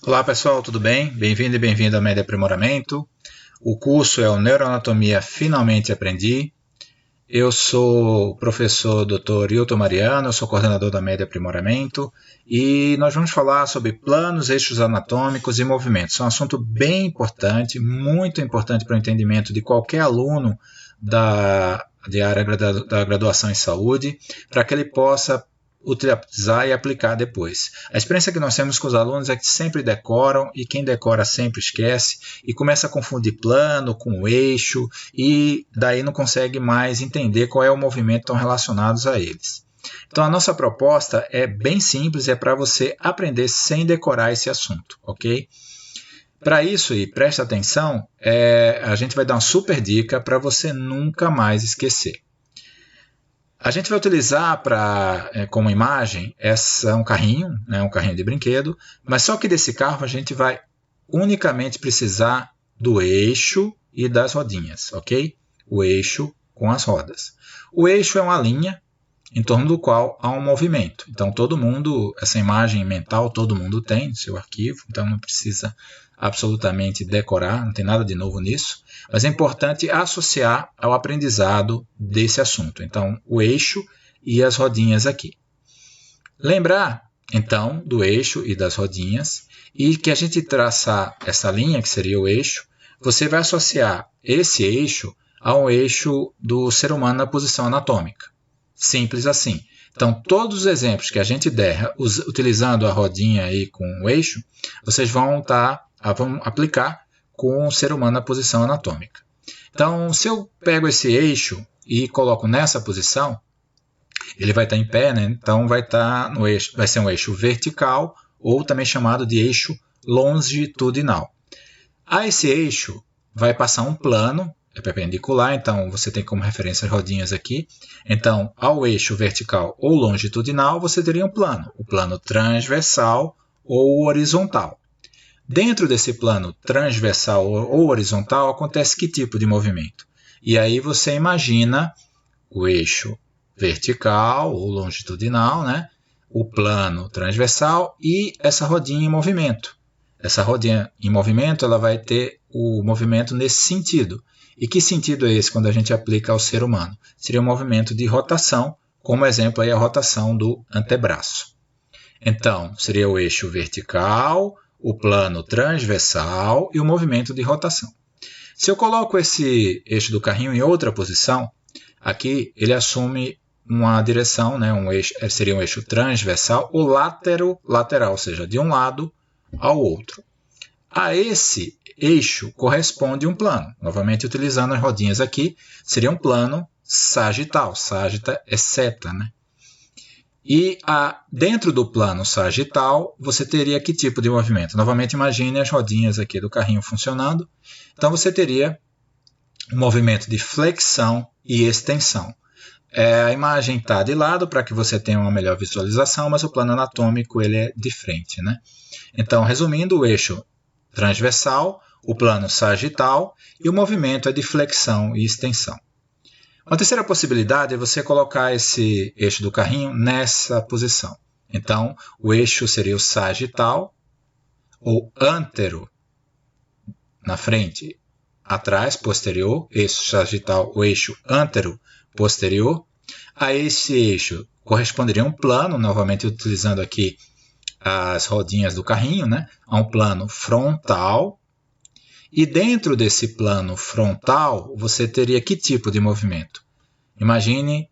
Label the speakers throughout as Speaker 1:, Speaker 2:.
Speaker 1: Olá pessoal, tudo bem? Bem-vindo e bem-vindo ao Média Aprimoramento. O curso é o Neuroanatomia Finalmente Aprendi. Eu sou o professor Dr. Hilton Mariano, eu sou coordenador da Média Aprimoramento e nós vamos falar sobre planos, eixos anatômicos e movimentos. É um assunto bem importante, muito importante para o entendimento de qualquer aluno de área da graduação em saúde, para que ele possa utilizar e aplicar depois. A experiência que nós temos com os alunos é que sempre decoram e quem decora sempre esquece e começa a confundir plano com eixo e daí não consegue mais entender qual é o movimento que estão relacionados a eles. Então a nossa proposta é bem simples, é para você aprender sem decorar esse assunto, ok? Para isso, e preste atenção, a gente vai dar uma super dica para você nunca mais esquecer. A gente vai utilizar como imagem um carrinho de brinquedo, mas só que desse carro a gente vai unicamente precisar do eixo e das rodinhas, ok? O eixo com as rodas. O eixo é uma linha em torno do qual há um movimento. Então todo mundo, essa imagem mental todo mundo tem no seu arquivo, então não precisa absolutamente decorar, não tem nada de novo nisso, mas é importante associar ao aprendizado desse assunto. Então, o eixo e as rodinhas aqui. Lembrar, então, do eixo e das rodinhas, e que a gente traçar essa linha, que seria o eixo, você vai associar esse eixo ao eixo do ser humano na posição anatômica. Simples assim. Então, todos os exemplos que a gente der utilizando a rodinha aí com o eixo, vocês vão aplicar com o ser humano na posição anatômica. Então, se eu pego esse eixo e coloco nessa posição, ele vai estar em pé, né? Então vai ser um eixo vertical ou também chamado de eixo longitudinal. A esse eixo vai passar um plano, é perpendicular, então você tem como referência as rodinhas aqui. Então, ao eixo vertical ou longitudinal, você teria um plano, o plano transversal ou horizontal. Dentro desse plano transversal ou horizontal acontece que tipo de movimento? E aí você imagina o eixo vertical ou longitudinal, né? O plano transversal e essa rodinha em movimento. Essa rodinha em movimento ela vai ter o movimento nesse sentido. E que sentido é esse quando a gente aplica ao ser humano? Seria um movimento de rotação, como exemplo aí a rotação do antebraço. Então, seria o eixo vertical, o plano transversal e o movimento de rotação. Se eu coloco esse eixo do carrinho em outra posição, aqui ele assume uma direção, né? Seria um eixo transversal ou lateral, ou seja, de um lado ao outro. A esse eixo corresponde um plano. Novamente, utilizando as rodinhas aqui, seria um plano sagital. Sagita é seta, né? E dentro do plano sagital, você teria que tipo de movimento? Novamente, imagine as rodinhas aqui do carrinho funcionando. Então, você teria um movimento de flexão e extensão. A imagem está de lado para que você tenha uma melhor visualização, mas o plano anatômico ele é de frente, né? Então, resumindo, o eixo transversal, o plano sagital e o movimento é de flexão e extensão. Uma terceira possibilidade é você colocar esse eixo do carrinho nessa posição. Então, o eixo seria o sagital ou antero na frente, atrás, posterior, eixo sagital, o eixo antero posterior. A esse eixo corresponderia um plano, novamente utilizando aqui as rodinhas do carrinho, né? A um plano frontal. E dentro desse plano frontal, você teria que tipo de movimento? Imagine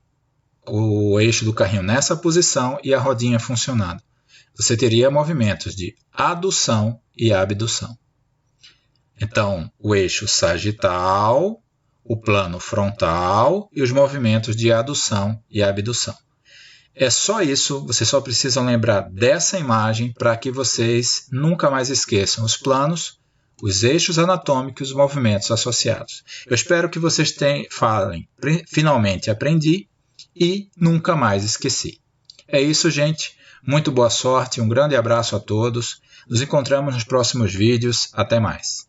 Speaker 1: o eixo do carrinho nessa posição e a rodinha funcionando. Você teria movimentos de adução e abdução. Então, o eixo sagital, o plano frontal e os movimentos de adução e abdução. É só isso, vocês só precisam lembrar dessa imagem para que vocês nunca mais esqueçam os planos, os eixos anatômicos e os movimentos associados. Eu espero que vocês falem, finalmente aprendi e nunca mais esqueci. É isso, gente. Muito boa sorte, um grande abraço a todos. Nos encontramos nos próximos vídeos. Até mais.